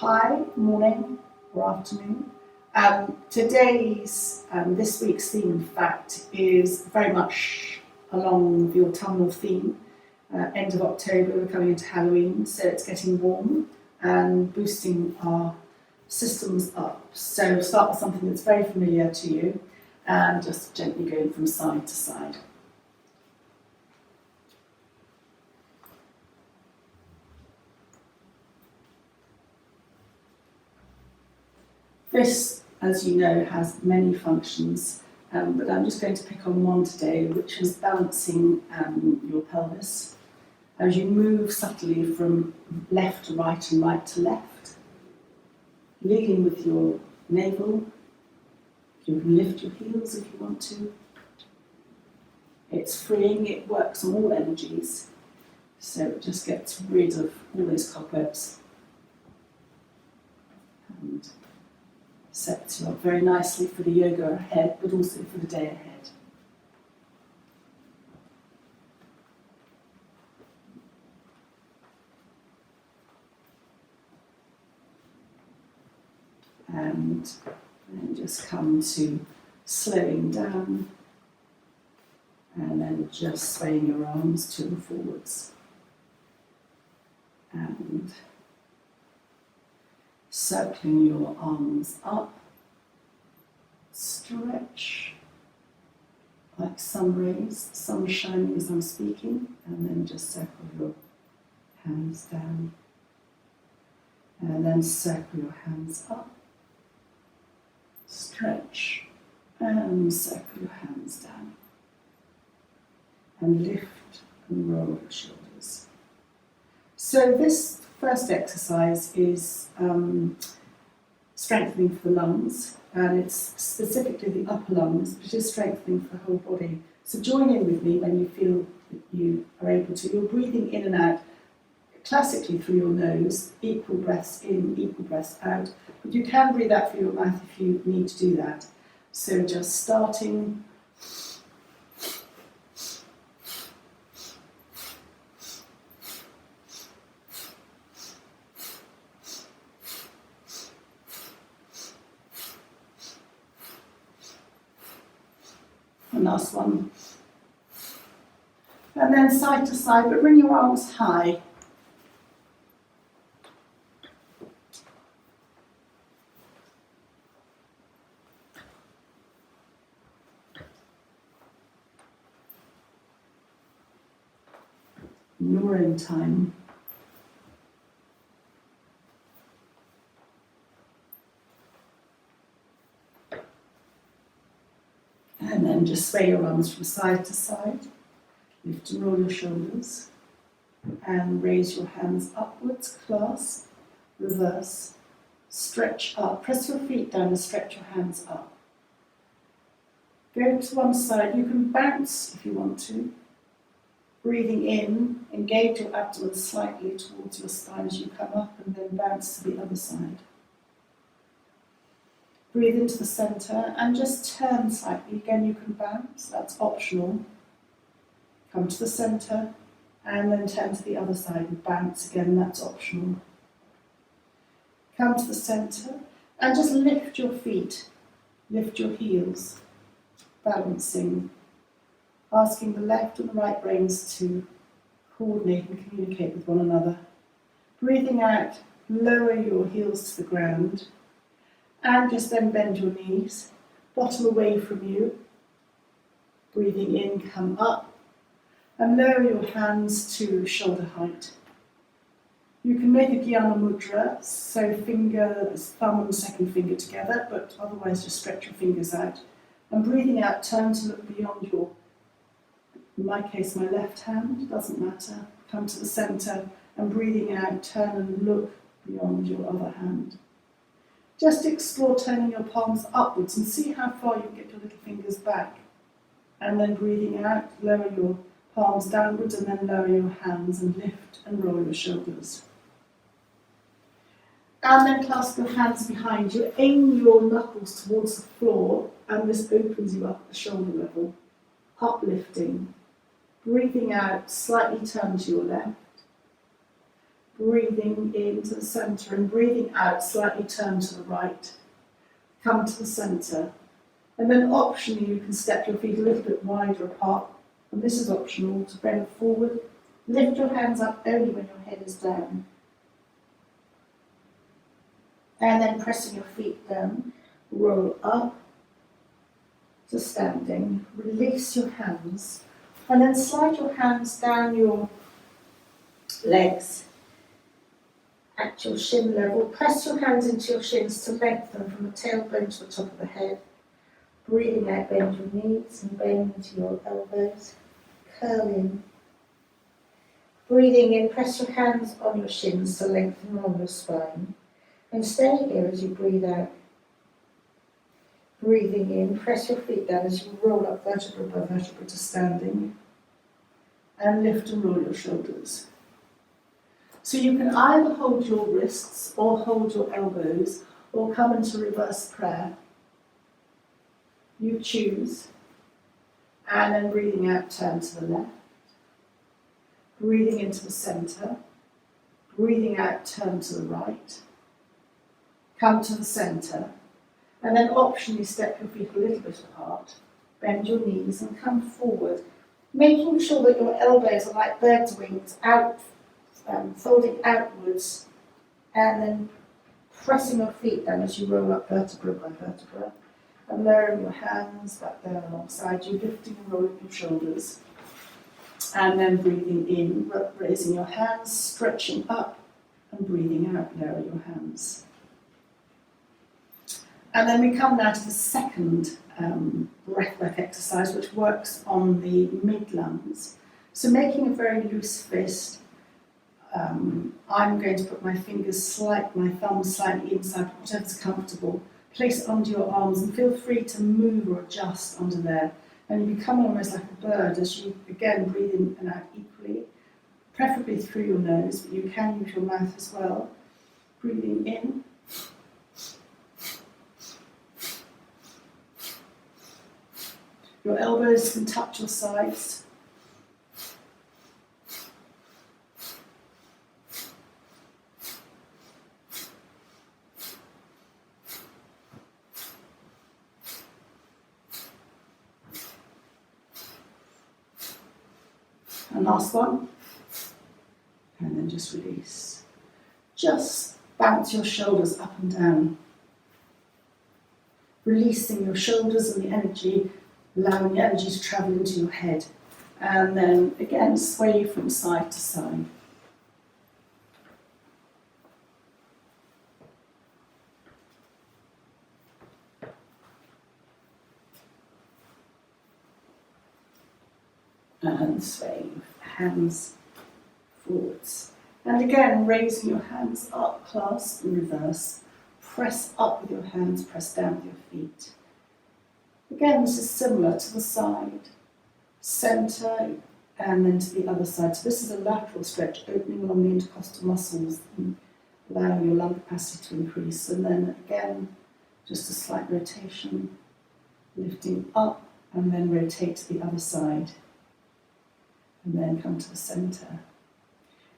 Hi, morning or afternoon. This week's theme, in fact, is very much along the autumnal theme. End of October, we're coming into Halloween, so it's getting warm and boosting our systems up. So we'll start with something that's very familiar to you and just gently going from side to side. This, as you know, has many functions, but I'm just going to pick on one today, which is balancing your pelvis as you move subtly from left to right and right to left, leading with your navel. You can lift your heels if you want to. It's freeing, it works on all energies, so it just gets rid of all those cobwebs and sets you up very nicely for the yoga ahead, but also for the day ahead. And then just come to slowing down, and then just swaying your arms to and forwards. And circling your arms up, stretch like sun rays, sun shining as I'm speaking, and then just circle your hands down, and then circle your hands up, stretch, and circle your hands down, and lift and roll your shoulders. So this first exercise is strengthening for the lungs, and it's specifically the upper lungs, but it is strengthening for the whole body. So join in with me when you feel that you are able to. You're breathing in and out, classically through your nose, equal breaths in, equal breaths out, but you can breathe out through your mouth if you need to do that. So just starting. And last one. And then side to side, but bring your arms high. In your own time. And then just sway your arms from side to side. Lift and roll your shoulders. And raise your hands upwards, clasp, reverse, stretch up. Press your feet down and stretch your hands up. Go to one side. You can bounce if you want to. Breathing in, engage your abdomen slightly towards your spine as you come up, and then bounce to the other side. Breathe into the centre and just turn slightly. Again, you can bounce, that's optional. Come to the centre and then turn to the other side and bounce again, that's optional. Come to the centre and just lift your feet, lift your heels, balancing, asking the left and the right brains to coordinate and communicate with one another. Breathing out, lower your heels to the ground. And just then bend your knees, bottom away from you. Breathing in, come up, and lower your hands to shoulder height. You can make a Gyana Mudra, so thumb and second finger together, but otherwise just stretch your fingers out. And breathing out, turn to look beyond your, in my case, my left hand, doesn't matter. Come to the centre, and breathing out, turn and look beyond your other hand. Just explore turning your palms upwards and see how far you can get your little fingers back. And then breathing out, lower your palms downwards and then lower your hands and lift and roll your shoulders. And then clasp your hands behind you. Aim your knuckles towards the floor, and this opens you up at the shoulder level. Uplifting. Breathing out, slightly turn to your left. breathing into the centre and breathing out, slightly turn to the right. Come to the centre. And then optionally you can step your feet a little bit wider apart, and this is optional, to bend forward. Lift your hands up only when your head is down. And then pressing your feet down, roll up to standing, release your hands, and then slide your hands down your legs at your shin level. Press your hands into your shins to lengthen from the tailbone to the top of the head. Breathing out, bend your knees and bend into your elbows. Curl in. Breathing in, press your hands on your shins to lengthen along your spine. And stay here as you breathe out. Breathing in, press your feet down as you roll up vertebra by vertebra to standing. And lift and roll your shoulders. So you can either hold your wrists or hold your elbows or come into reverse prayer. You choose. And then breathing out, turn to the left. Breathing into the centre. Breathing out, turn to the right. Come to the centre. And then optionally step your feet a little bit apart. Bend your knees and come forward, making sure that your elbows are like bird's wings, out, folding outwards, and then pressing your feet down as you roll up vertebra by vertebra. And lowering your hands back down alongside you, lifting and rolling your shoulders. And then breathing in, raising your hands, stretching up, and breathing out, lower your hands. And then we come now to the second breathwork exercise, which works on the mid-lungs. So making a very loose fist, I'm going to put my thumbs slightly inside, whatever's comfortable. Place it under your arms and feel free to move or adjust under there. And you become almost like a bird as you, again, breathe in and out equally, preferably through your nose, but you can use your mouth as well. Breathing in. Your elbows can touch your sides. And last one. And then just release. Just bounce your shoulders up and down. Releasing your shoulders and the energy, allowing the energy to travel into your head. And then again, sway from side to side. And sway, hands forwards. And again, raising your hands up, clasp and reverse. Press up with your hands, press down with your feet. Again, this is similar to the side. Centre and then to the other side. So this is a lateral stretch, opening along the intercostal muscles and allowing your lung capacity to increase. And then again, just a slight rotation, lifting up and then rotate to the other side. And then come to the centre.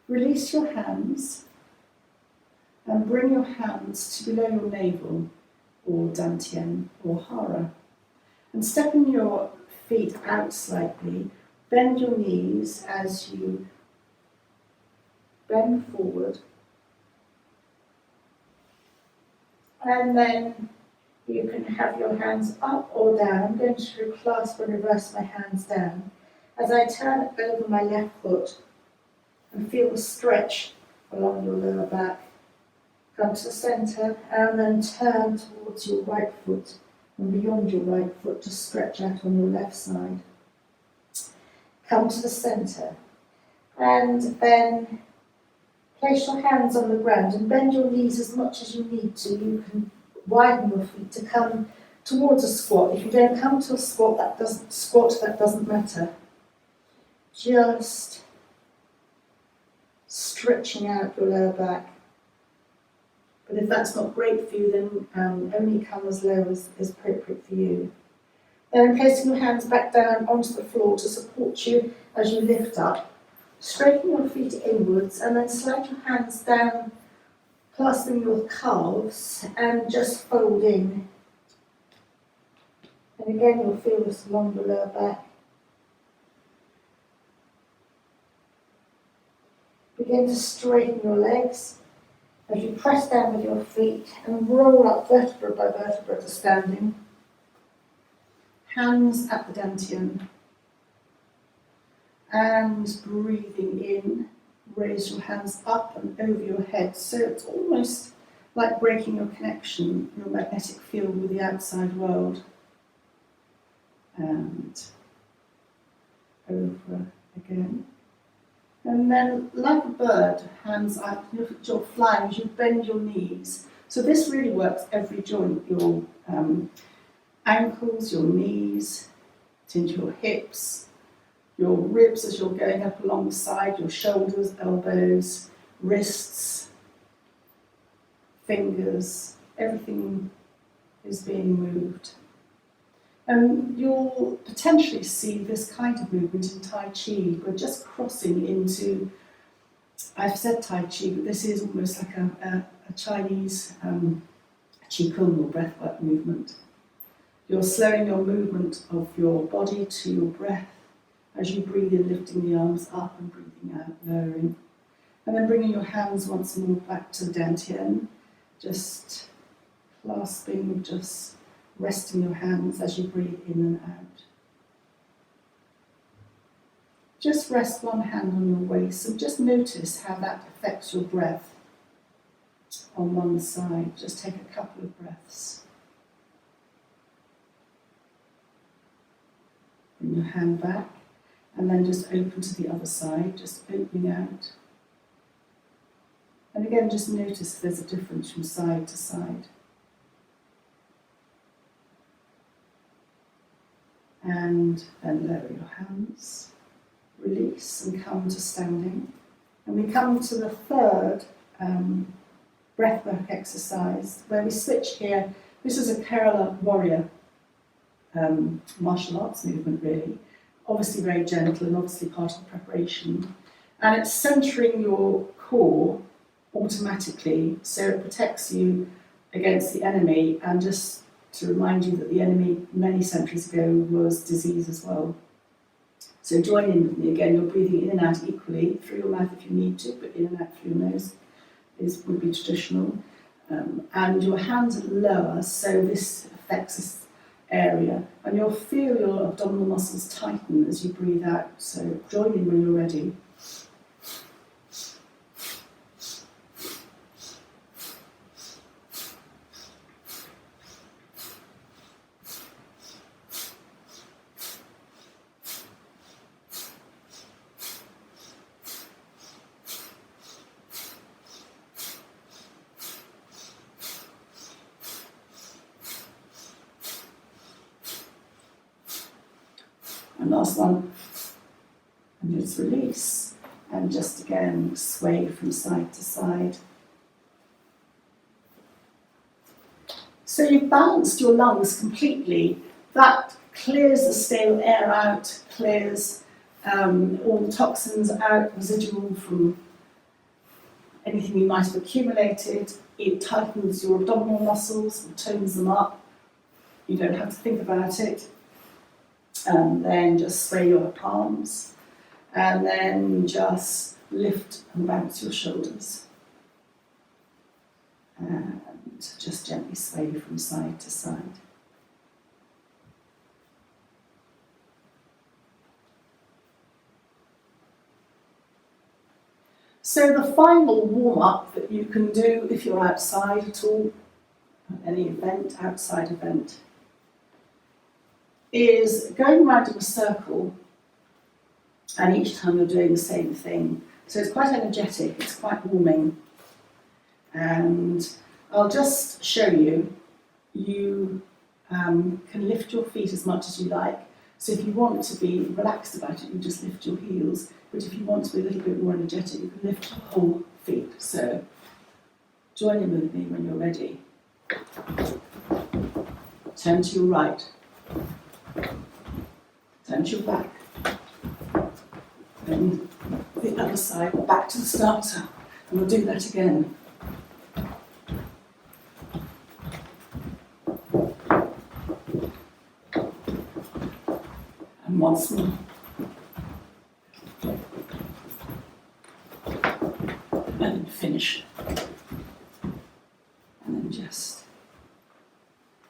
Release your hands and bring your hands to below your navel, or dantian, or hara. And stepping your feet out slightly, bend your knees as you bend forward. And then you can have your hands up or down. I'm going to clasp and reverse my hands down. As I turn over my left foot and feel the stretch along your lower back, come to the centre and then turn towards your right foot and beyond your right foot to stretch out on your left side. Come to the centre and then place your hands on the ground and bend your knees as much as you need to. You can widen your feet to come towards a squat. If you don't come to a squat, that doesn't matter. Just stretching out your lower back. But if that's not great for you, then only come as low as is appropriate for you. Then placing your hands back down onto the floor to support you as you lift up. Straighten your feet inwards and then slide your hands down, clasping your calves and just fold in. And again, you'll feel this along the lower back. Begin to straighten your legs as you press down with your feet and roll up vertebra by vertebra to standing. Hands at the dantian. And breathing in, raise your hands up and over your head. So it's almost like breaking your connection, your magnetic field with the outside world. And over again. And then, like a bird, hands up, you're flying as you bend your knees. So this really works every joint, your ankles, your knees, into your hips, your ribs as you're going up along the side, your shoulders, elbows, wrists, fingers, everything is being moved. And you'll potentially see this kind of movement in Tai Chi. We're just crossing into, I've said Tai Chi, but this is almost like a Chinese Qi Kung or breathwork movement. You're slowing your movement of your body to your breath as you breathe in, lifting the arms up and breathing out, lowering. And then bringing your hands once more back to the dantian, just clasping, just resting your hands as you breathe in and out. Just rest one hand on your waist and just notice how that affects your breath on one side. Just take a couple of breaths. Bring your hand back and then just open to the other side, just opening out. And again, just notice if there's a difference from side to side. And then lower your hands, release and come to standing. And we come to the third breathwork exercise where we switch here. This is a Kerala warrior martial arts movement really. Obviously very gentle and obviously part of the preparation. And it's centering your core automatically so it protects you against the enemy, and just to remind you that the enemy many centuries ago was disease as well. So join in with me again. You're breathing in and out equally, through your mouth if you need to, but in and out through your nose would be traditional. And your hands are lower, so this affects this area. And you'll feel your abdominal muscles tighten as you breathe out. So join in when you're ready. And last one, and just release, and just again sway from side to side. So you've balanced your lungs completely. That clears the stale air out, clears all the toxins out, residual from anything you might have accumulated. It tightens your abdominal muscles and tones them up. You don't have to think about it. And then just sway your palms, and then just lift and bounce your shoulders. And just gently sway from side to side. So the final warm-up that you can do if you're outside at all, at any event, outside event, is going around in a circle, and each time you're doing the same thing. So it's quite energetic, it's quite warming. And I'll just show you. You can lift your feet as much as you like. So if you want to be relaxed about it, you just lift your heels. But if you want to be a little bit more energetic, you can lift your whole feet. So join in with me when you're ready. Turn to your right. Turn to your back. Then the the other side, back to the starter. And we'll do that again. And once more. And then finish. And then just,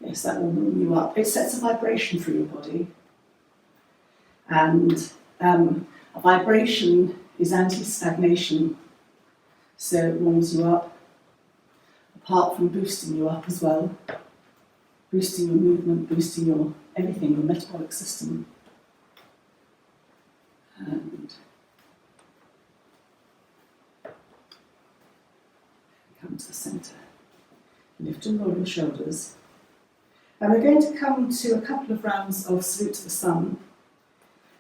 yes, that will warm you up. It sets a vibration through your body. And a vibration is anti-stagnation, so it warms you up, apart from boosting you up as well, boosting your movement, boosting your everything, your metabolic system. And come to the centre. Lift and roll your shoulders. And we're going to come to a couple of rounds of salute to the sun.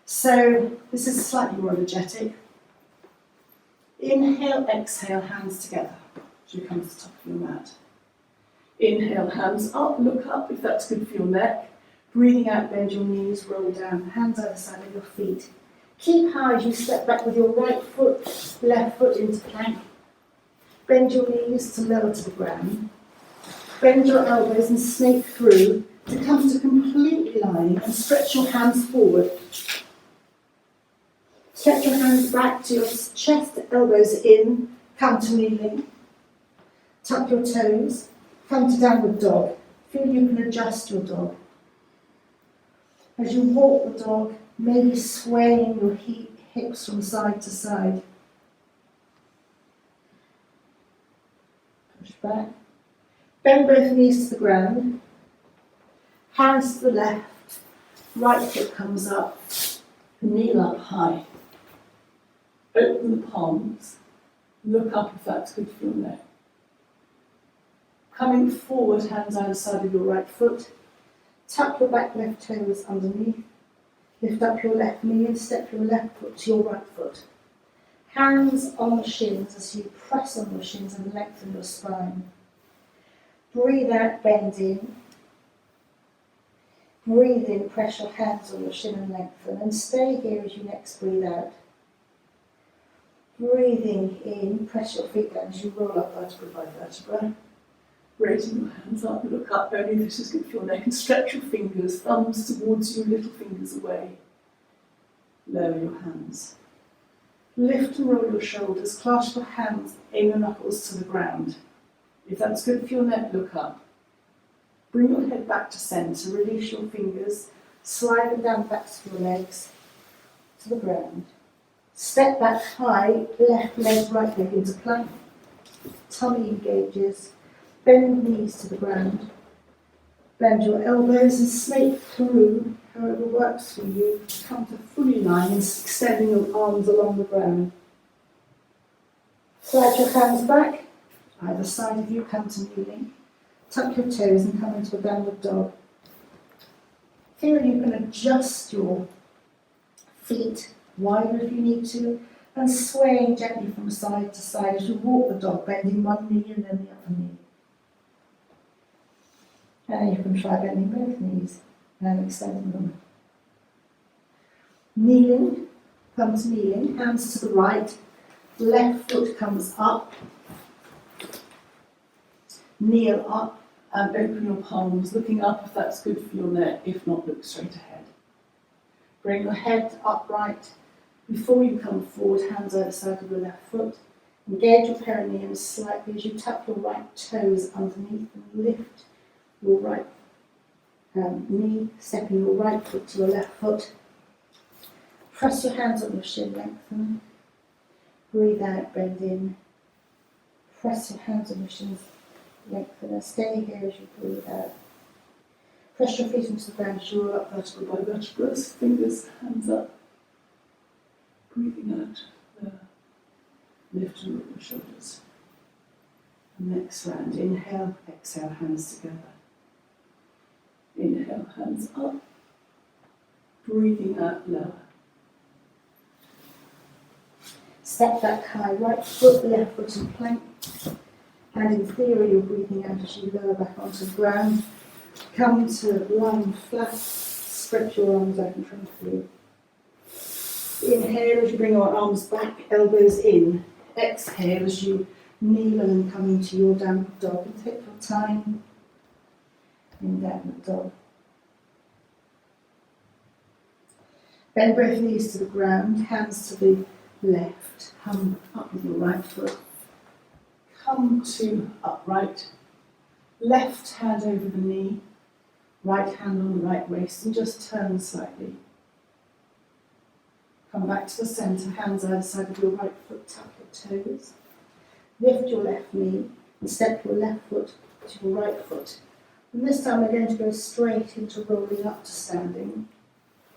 So this is slightly more energetic. Inhale, exhale, hands together. As you come to the top of your mat. Inhale, hands up, look up if that's good for your neck. Breathing out, bend your knees, roll down, hands either side of your feet. Keep high as you step back with your right foot, left foot into plank. Bend your knees to lower to the ground. Bend your elbows and snake through to come to complete line and stretch your hands forward. Stretch your hands back to your chest, elbows in, come to kneeling. Tuck your toes, come to downward dog. Feel you can adjust your dog. As you walk the dog, maybe swaying your hips from side to side. Push back. Bend both knees to the ground. Hands to the left. Right foot comes up. Kneel up high. Open the palms. Look up if that's good for your neck. Coming forward, hands either side of your right foot. Tuck your back left toes underneath. Lift up your left knee and step your left foot to your right foot. Hands on the shins as you press on your shins and lengthen your spine. Breathe out, bend in. Breathe in, press your hands on your shin and lengthen. And stay here as you next breathe out. Breathing in, press your feet down as you roll up vertebra by vertebra. Raising your hands up, look up, only this is good for your neck, and stretch your fingers, thumbs towards you, little fingers away. Lower your hands. Lift and roll your shoulders, clasp your hands in your knuckles to the ground. If that's good for your neck, look up. Bring your head back to centre, release your fingers, slide them down back to your legs, to the ground. Step back high, left leg, right leg into plank. Tummy engages. Bend knees to the ground. Bend your elbows and snake through, however works for you. Come to fully line and extending your arms along the ground. Slide your hands back. Either side of you, come to kneeling. Tuck your toes and come into a downward dog. Here you can adjust your feet wider if you need to, and swaying gently from side to side as you walk the dog, bending one knee and then the other knee. And you can try bending both knees and extending them. Kneeling, come to kneeling, hands to the right, left foot comes up, kneel up and open your palms, looking up if that's good for your neck, if not, look straight ahead. Bring your head upright. Before you come forward, hands either side of your left foot. Engage your perineum slightly as you tuck your right toes underneath and lift your right knee, stepping your right foot to your left foot. Press your hands on your shin, lengthen. Breathe out, bend in. Press your hands on your shins, lengthen, and stay here as you breathe out. Press your feet into the ground as you roll up vertebra by vertebra, fingers, hands up. Breathing out, lift and roll your shoulders. Next round, inhale, exhale, hands together. Inhale, hands up. Breathing out, lower. Step back high, right foot, left foot in plank. And in theory, you're breathing out as you lower back onto the ground. Come to lying flat, stretch your arms open from through. Inhale as you bring your arms back, elbows in. Exhale as you kneel and come into your downward dog. And take your time in downward dog. Bend both knees to the ground, hands to the left. Come up with your right foot. Come to upright. Left hand over the knee. Right hand on the right waist and just turn slightly. Come back to the centre, hands either side of your right foot, tap your toes. Lift your left knee and step your left foot to your right foot. And this time we're going to go straight into rolling up to standing.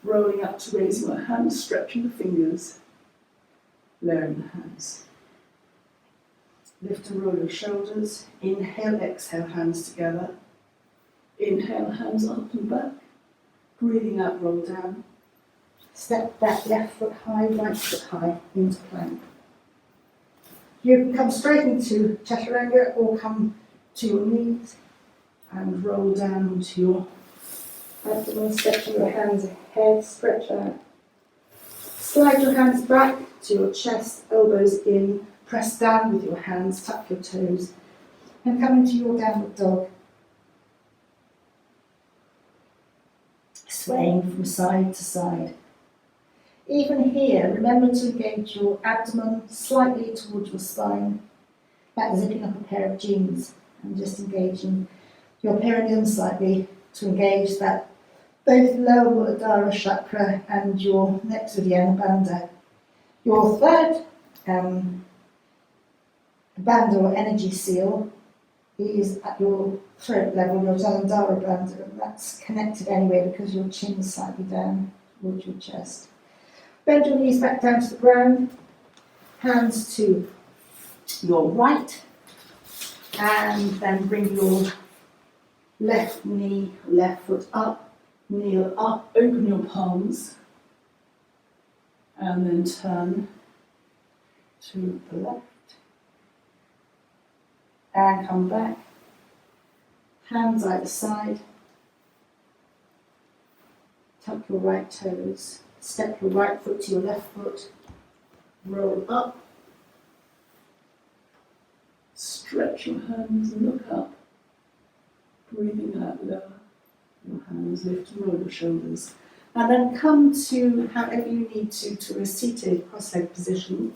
Rolling up to raising your hands, stretching the fingers, lowering the hands. Lift and roll your shoulders. Inhale, exhale, hands together. Inhale, hands up and back. Breathing out, roll down. Step back, left foot high, right foot high, into plank. You can come straight into chaturanga or come to your knees and roll down onto your abdomen, stretching your hands ahead, stretch out. Slide your hands back to your chest, elbows in, press down with your hands, tap your toes, and come into your downward dog. Swaying from side to side. Even here, remember to engage your abdomen slightly towards your spine, like zipping up a pair of jeans, and just engaging your perineum slightly to engage that both lower Muladhara chakra and your next Uddiyana Bandha. Your third bandha or energy seal is at your throat level, your Jalandhara bandha, and that's connected anyway because your chin is slightly down towards your chest. Bend your knees back down to the ground, hands to your right, and then bring your left knee, left foot up, kneel up, open your palms, and then turn to the left, and come back, hands either side, tuck your right toes, step your right foot to your left foot, roll up, stretch your hands and look up, breathing out, lower your hands, lift and roll your shoulders, and then come to, however you need to a seated cross-legged position.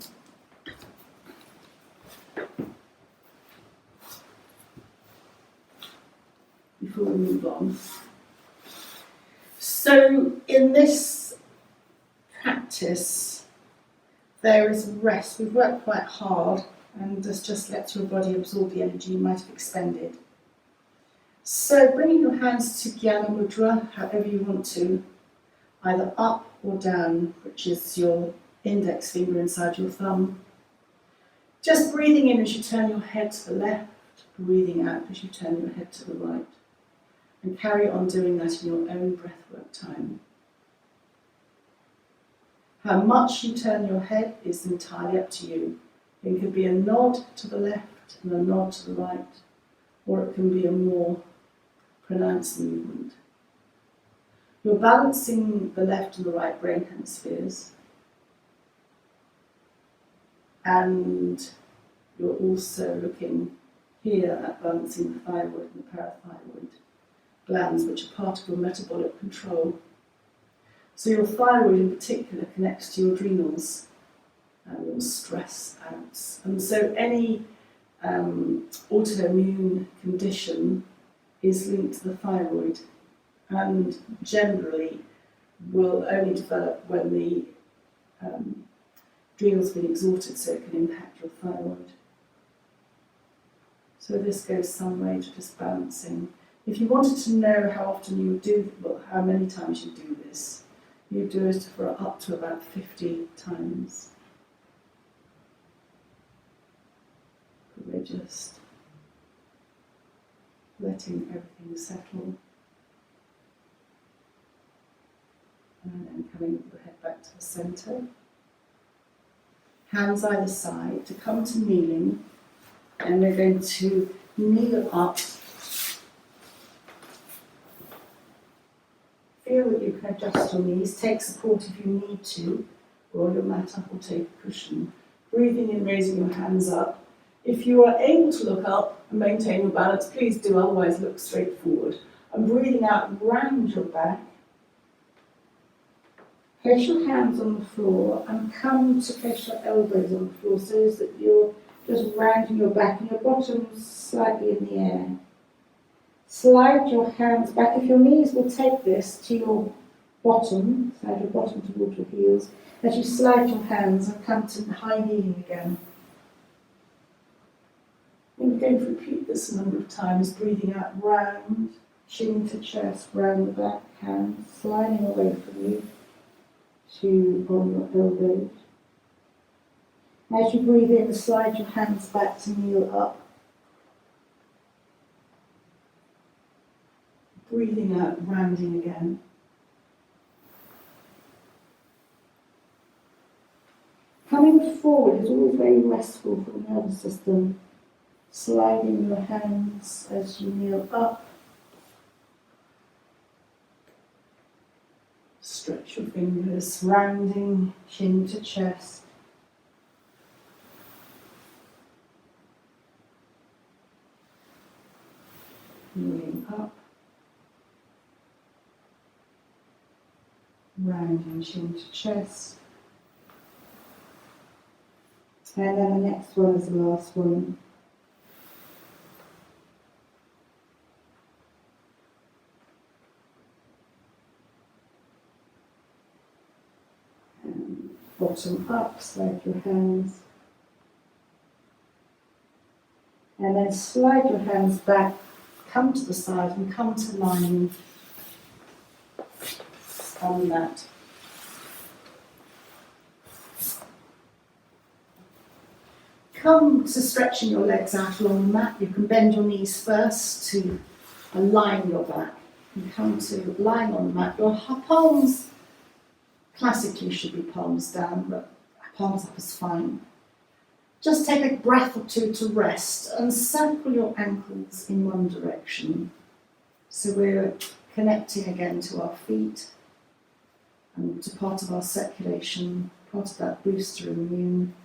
Before we move on. So in this practice, there is rest. We've worked quite hard and this just lets your body absorb the energy you might have expended. So bringing your hands to Jnana Mudra, however you want to, either up or down, which is your index finger inside your thumb. Just breathing in as you turn your head to the left, breathing out as you turn your head to the right. And carry on doing that in your own breathwork time. How much you turn your head is entirely up to you. It could be a nod to the left and a nod to the right, or it can be a more pronounced movement. You're balancing the left and the right brain hemispheres, and you're also looking here at balancing the thyroid and the parathyroid glands, which are part of your metabolic control. So your thyroid in particular connects to your adrenals and your stress outs. And so any autoimmune condition is linked to the thyroid and generally will only develop when the adrenals have been exhausted, so it can impact your thyroid. So this goes some way to just balancing. If you wanted to know how often you do, well, how many times you do this, you do it for up to about 50 times. We're just letting everything settle. And then coming with your head back to the centre. Hands either side to come to kneeling. And we're going to kneel up. Feel that you can adjust your knees, take support if you need to, roll your mat up or take a cushion. Breathing in, raising your hands up. If you are able to look up and maintain your balance, please do, otherwise look straight forward. And breathing out, round your back. Place your hands on the floor and come to place your elbows on the floor so that you're just rounding your back and your bottom's slightly in the air. Slide your hands back. If your knees will take this to your bottom, slide your bottom towards your heels, as you slide your hands and come to high kneeling again. And you're going to repeat this a number of times, breathing out round, Chin to chest, round the back, hands sliding away from you to on your elbows. As you breathe in, slide your hands back to kneel up. breathing out, rounding again. Coming forward is always very restful for the nervous system. Sliding your hands as you kneel up. Stretch your fingers, rounding, chin to chest. Kneeling up. Rounding, chin to chest. And then the next one is the last one. And bottom up, slide your hands. And then slide your hands back, Come to the side and come to lying on that. Come to stretching your legs out along the mat. You can bend your knees first to align your back. And come to lying on the mat. Your palms classically should be palms down, but palms up is fine. Just take a breath or two to rest and circle your ankles in one direction. So we're connecting again to our feet and to part of our circulation, part of that booster immune,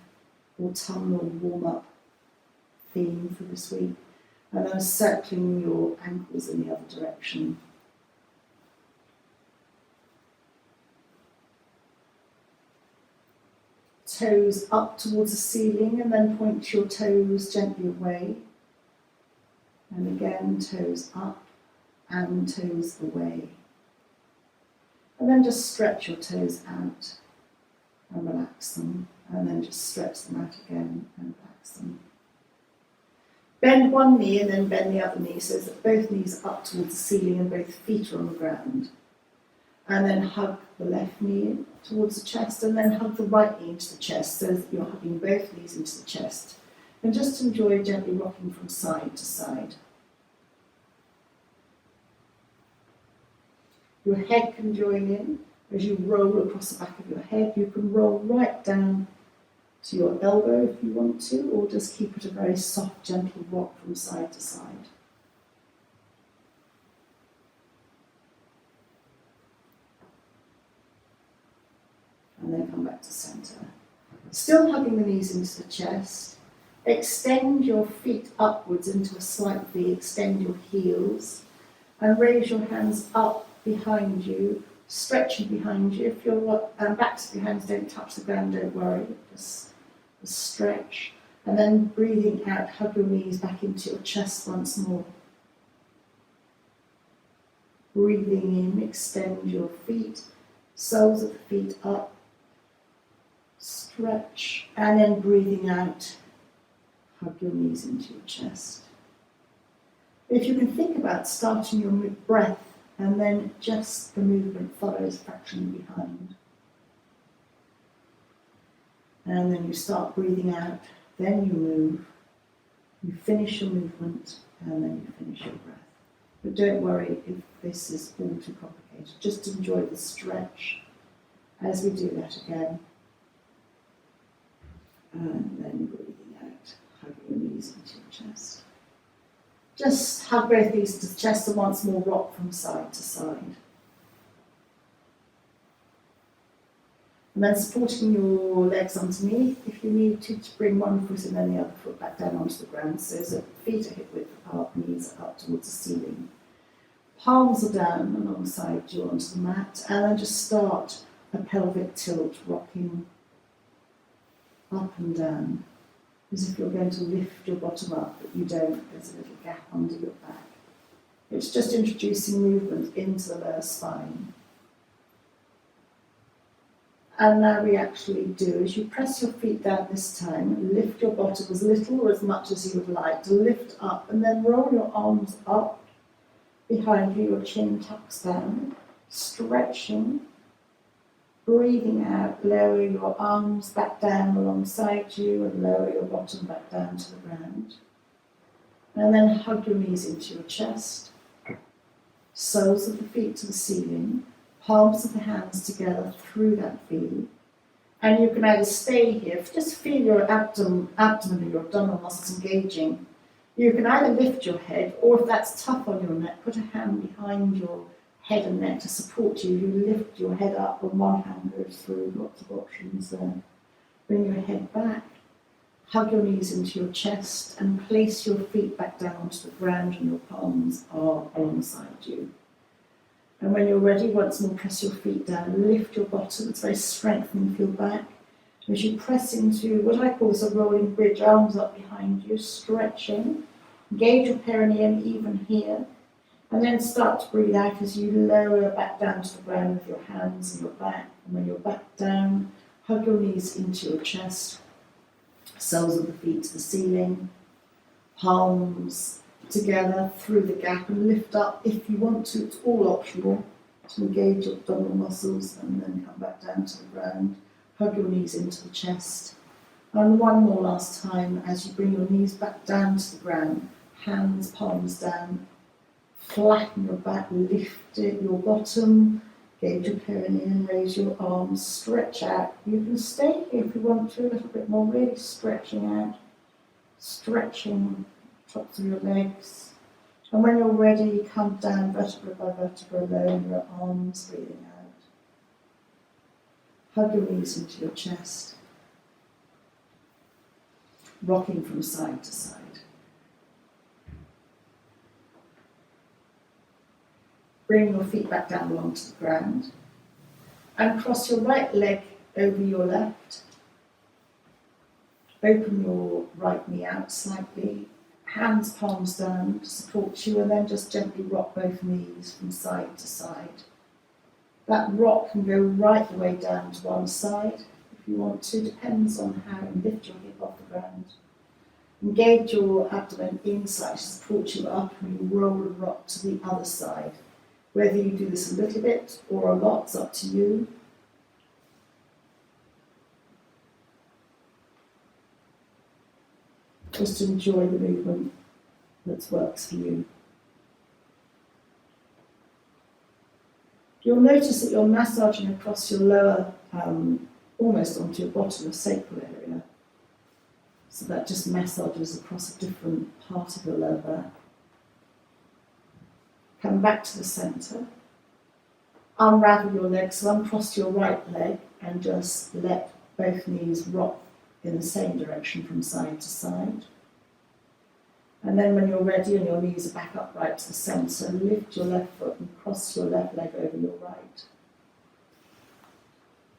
autumnal warm-up theme for this week. And then circling your ankles in the other direction. Toes up towards the ceiling and then point your toes gently away. And again, toes up and toes away. And then just stretch your toes out and relax them. And then just stretch them out again and relax them. Bend one knee and then bend the other knee so that both knees are up towards the ceiling and both feet are on the ground. And then hug the left knee towards the chest and then hug the right knee into the chest so that you're hugging both knees into the chest. And just enjoy gently rocking from side to side. Your head can join in as you roll across the back of your head. You can roll right down to your elbow if you want to, or just keep it a very soft, gentle rock from side to side. And then come back to centre. Still hugging the knees into the chest. Extend your feet upwards into a slight V. Extend your heels. And raise your hands up behind you, stretching behind you. If your backs of your hands don't touch the ground, don't worry. Just stretch. And then breathing out, hug your knees back into your chest once more. Breathing in, extend your feet, soles of the feet up. Stretch, and then breathing out, hug your knees into your chest. If you can think about starting your breath and then just the movement follows fractionally behind. And then you start breathing out, then you move, you finish your movement, and then you finish your breath. But don't worry if this is all too complicated. Just enjoy the stretch as we do that again. And then breathing out, hugging your knees into your chest. Just hug both knees to the chest and once more rock from side to side. And then supporting your legs underneath, if you need to bring one foot and then the other foot back down onto the ground so that feet are hip width apart, knees are up towards the ceiling. Palms are down alongside you onto the mat, and then just start a pelvic tilt, rocking up and down, as if you're going to lift your bottom up, but you don't, there's a little gap under your back. It's just introducing movement into the lower spine. And now we actually do is you press your feet down this time, lift your bottom as little or as much as you would like to lift up, and then roll your arms up behind you, your chin tucks down, stretching, breathing out, lower your arms back down alongside you and lower your bottom back down to the ground. And then hug your knees into your chest, soles of the feet to the ceiling, palms of the hands together through that feel. And you can either stay here, just feel your abdomen and your abdominal muscles engaging. You can either lift your head, or if that's tough on your neck, put a hand behind your head and neck to support you. You lift your head up and one hand goes through, lots of options there. Bring your head back, hug your knees into your chest and place your feet back down onto the ground and your palms are alongside you. And when you're ready, once more press your feet down, lift your bottom, it's very strengthening, feel back. As you press into what I call a rolling bridge, arms up behind you, stretching, engage your perineum even here, and then start to breathe out as you lower back down to the ground with your hands and your back. And when you're back down, hug your knees into your chest, soles of the feet to the ceiling, palms together through the gap and lift up if you want to. It's all optional to engage your abdominal muscles and then come back down to the ground. Hug your knees into the chest. And one more last time as you bring your knees back down to the ground, hands, palms down, flatten your back, lift it, your bottom, engage your perineum, raise your arms, stretch out. You can stay here if you want to, a little bit more, really stretching out, stretching tops of your legs. And when you're ready, come down vertebra by vertebra, lower your arms, breathing out. Hug your knees into your chest, rocking from side to side. Bring your feet back down onto the ground and cross your right leg over your left. Open your right knee out slightly, hands, palms down to support you, and then just gently rock both knees from side to side. That rock can go right the way down to one side if you want to, depends on how you lift your hip off the ground. Engage your abdomen inside to support you up and you roll and rock to the other side. Whether you do this a little bit or a lot, it's up to you. Just enjoy the movement that works for you. You'll notice that you're massaging across your lower, almost onto your bottom, sacral area. So that just massages across a different part of your lower back. Come back to the centre. Unravel your legs, so uncross your right leg and just let both knees rock in the same direction from side to side. And then when you're ready and your knees are back upright to the centre, lift your left foot and cross your left leg over your right.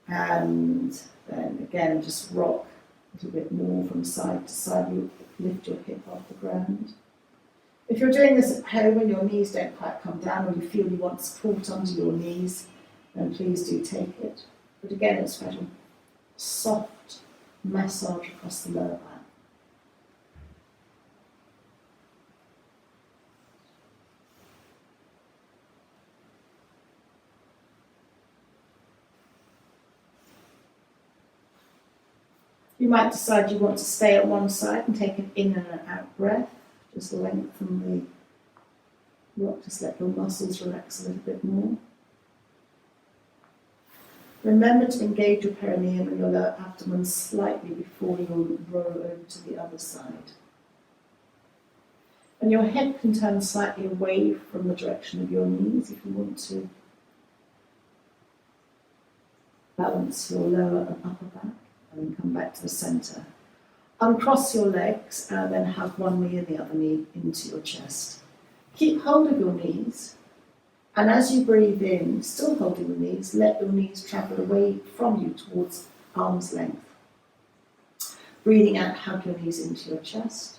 And then again, just rock a little bit more from side to side. You lift your hip off the ground. If you're doing this at home and your knees don't quite come down or you feel you want support under your knees, then please do take it. But again, it's quite a soft massage across the lower back. You might decide you want to stay on one side and take an in and an out breath. Just lengthen the rock, just let your muscles relax a little bit more. Remember to engage your perineum and your lower abdomen slightly before you roll over to the other side. And your head can turn slightly away from the direction of your knees if you want to. balance your lower and upper back, and then come back to the centre. Uncross your legs and then hug one knee and the other knee into your chest. Keep hold of your knees, and as you breathe in, still holding the knees, let your knees travel away from you towards arm's length. Breathing out, hug your knees into your chest.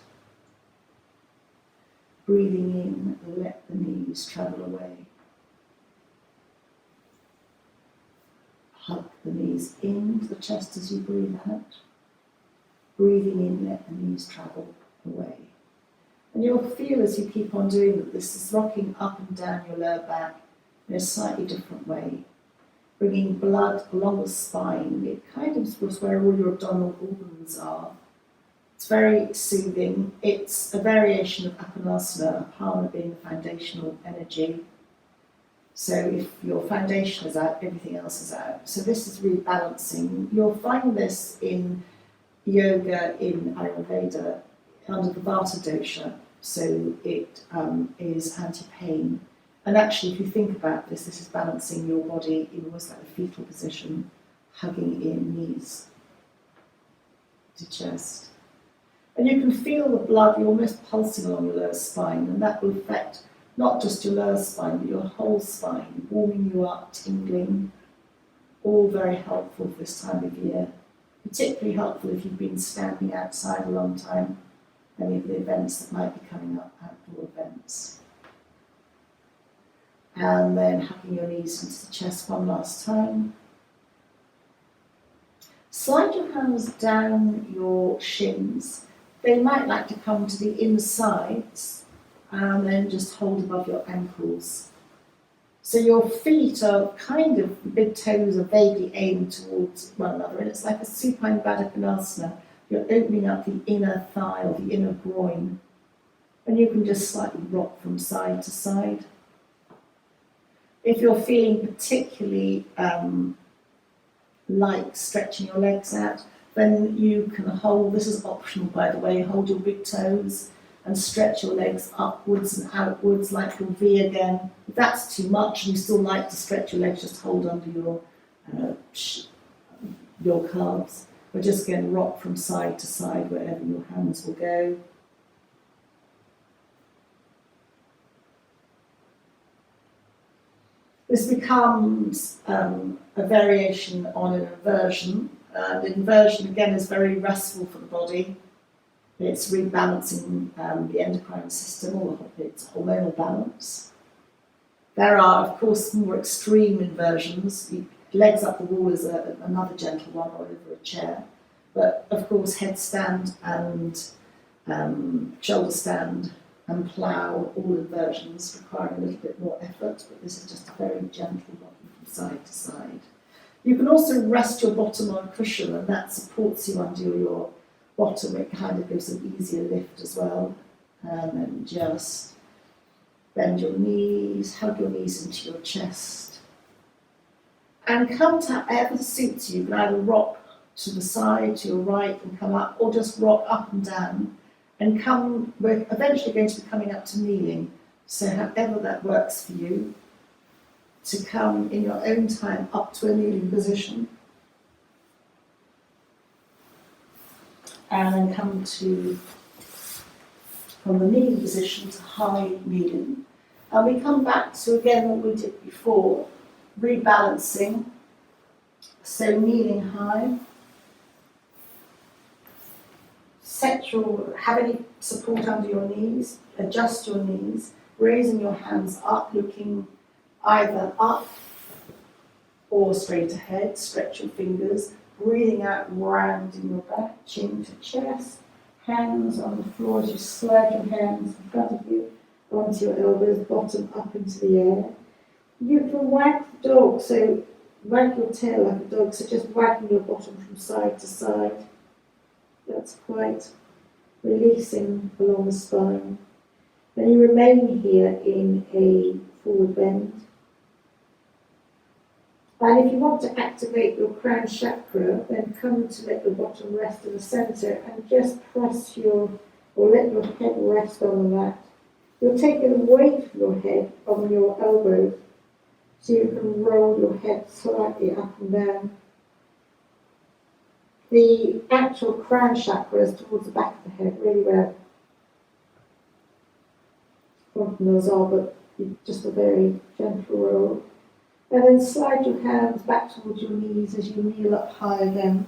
Breathing in, let the knees travel away. Hug the knees into the chest as you breathe out. Breathing in, let the knees travel away. And you'll feel as you keep on doing that this is rocking up and down your lower back in a slightly different way, bringing blood along the spine. It kind of was where all your abdominal organs are. It's very soothing. It's a variation of Apanasana, Apana being the foundational energy. So if your foundation is out, everything else is out. So this is rebalancing. You'll find this in yoga, in Ayurveda, under the Vata dosha, so it is anti-pain. And actually, if you think about this, this is balancing your body in almost like a fetal position, hugging in knees to chest. And you can feel the blood, you're almost pulsing along your lower spine, and that will affect not just your lower spine, but your whole spine, warming you up, tingling, all very helpful for this time of year. Particularly helpful if you've been standing outside a long time, any of the events that might be coming up, outdoor events. And then hugging your knees into the chest one last time. Slide your hands down your shins. They might like to come to the insides and then just hold above your ankles. So your feet are kind of, the big toes are vaguely aimed towards one another, and it's like a supine Baddha Konasana. You're opening up the inner thigh or the inner groin, and you can just slightly rock from side to side. If you're feeling particularly like stretching your legs out, then you can hold, this is optional by the way, hold your big toes and stretch your legs upwards and outwards like your V again. If that's too much and you still like to stretch your legs, just hold under your calves. We're just going to rock from side to side wherever your hands will go. This becomes a variation on an inversion. And inversion again is very restful for the body. It's rebalancing the endocrine system, or its hormonal balance. There are, of course, more extreme inversions. Legs up the wall is another gentle one, or over a chair. But of course, headstand and shoulder stand and plough, all inversions require a little bit more effort, but this is just a very gentle rocking from side to side. You can also rest your bottom on a cushion, and that supports you under your bottom. It kind of gives an easier lift as well. And then just bend your knees, hug your knees into your chest, and come to however suits you. You can either rock to the side, to your right, and come up, or just rock up and down. And come, we're eventually going to be coming up to kneeling, so however that works for you, to come in your own time up to a kneeling position. And then come to, from the kneeling position to high kneeling. And we come back to again what we did before, rebalancing. So kneeling high. Have any support under your knees, adjust your knees, raising your hands up, looking either up or straight ahead, stretch your fingers, breathing out, rounding your back, chin to chest, hands on the floor as you slide your hands in front of you, onto your elbows, bottom up into the air. You can wag the dog, so wag your tail like a dog, so just wagging your bottom from side to side. That's quite releasing along the spine. Then you remain here in a forward bend. And if you want to activate your crown chakra, then come to let your bottom rest in the center and just press or let your head rest on the mat. You'll take the weight of your head on your elbows, so you can roll your head slightly up and down the actual crown chakra is towards the back of the head, really where frontals are, but just a very gentle roll. And then slide your hands back towards your knees as you kneel up high again.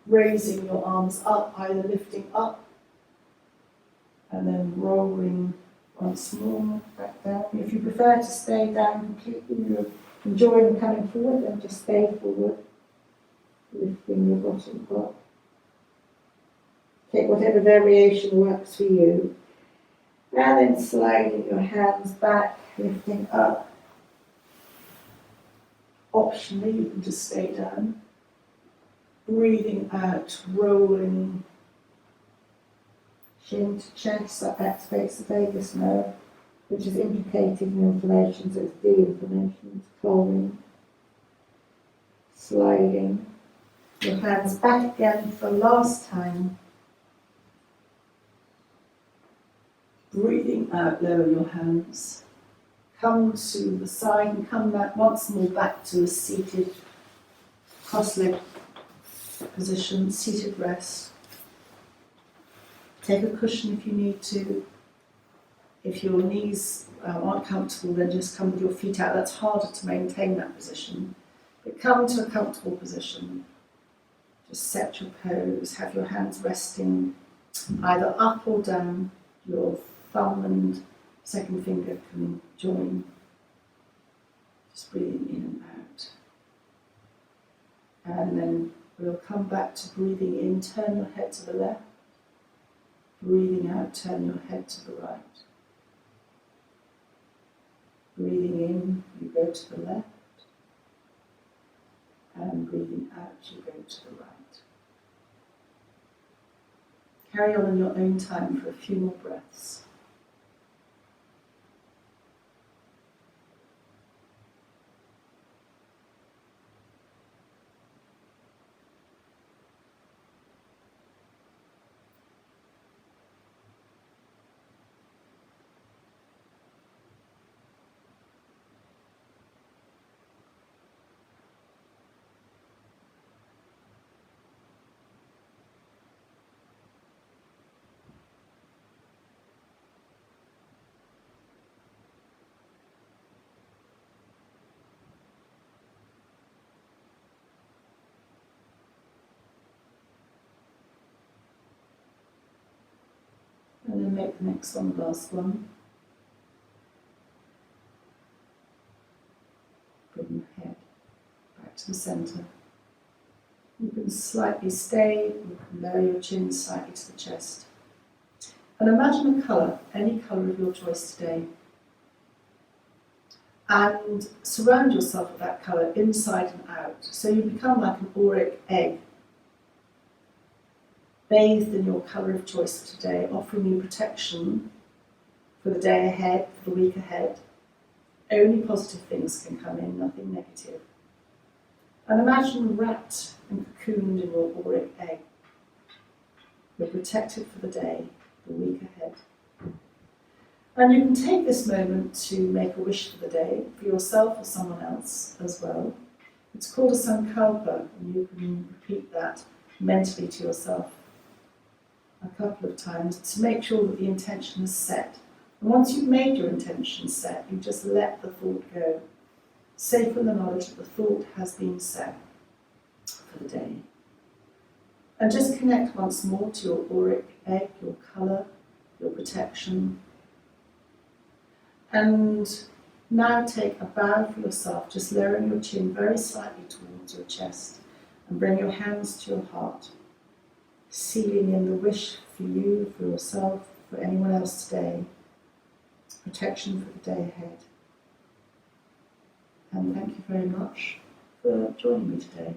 Raising your arms up, either lifting up and then rolling once more back down. If you prefer to stay down completely, you're enjoying coming forward, then just stay forward, lifting your bottom up. Take whatever variation works for you. And then sliding your hands back, lifting up. Optionally, you can just stay down. Breathing out, rolling. Chin to chest, that activates the vagus nerve, which is implicated in inflammation, so it's de-inflammation, it's calming. Sliding your hands back again for the last time. Breathing out, lower your hands. Come to the side and come back once more back to a seated cross-legged position, seated rest. Take a cushion if you need to. If your knees aren't comfortable, then just come with your feet out. That's harder to maintain that position. But come to a comfortable position. Just set your pose. Have your hands resting either up or down. Your thumb and second finger can join. Just breathing in and out. And then we'll come back to breathing in. Turn your head to the left. Breathing out, turn your head to the right. Breathing in, you go to the left. And breathing out, you go to the right. Carry on in your own time for a few more breaths. And then make the next one the last one. Bring your head back to the centre. You can slightly stay, you can lower your chin slightly to the chest. And imagine a colour, any colour of your choice today. And surround yourself with that colour inside and out. So you become like an auric egg, bathed in your colour of choice for today, offering you protection for the day ahead, for the week ahead. Only positive things can come in, nothing negative. And imagine wrapped and cocooned in your auric egg. You're protected for the day, the week ahead. And you can take this moment to make a wish for the day, for yourself or someone else as well. It's called a sankalpa, and you can repeat that mentally to yourself a couple of times to make sure that the intention is set. And once you've made your intention set, you just let the thought go, safe in the knowledge that the thought has been set for the day. And just connect once more to your auric egg, your colour, your protection. And now take a bow for yourself, just lowering your chin very slightly towards your chest and bring your hands to your heart, sealing in the wish for you, for yourself, for anyone else today, protection for the day ahead. And thank you very much for joining me today.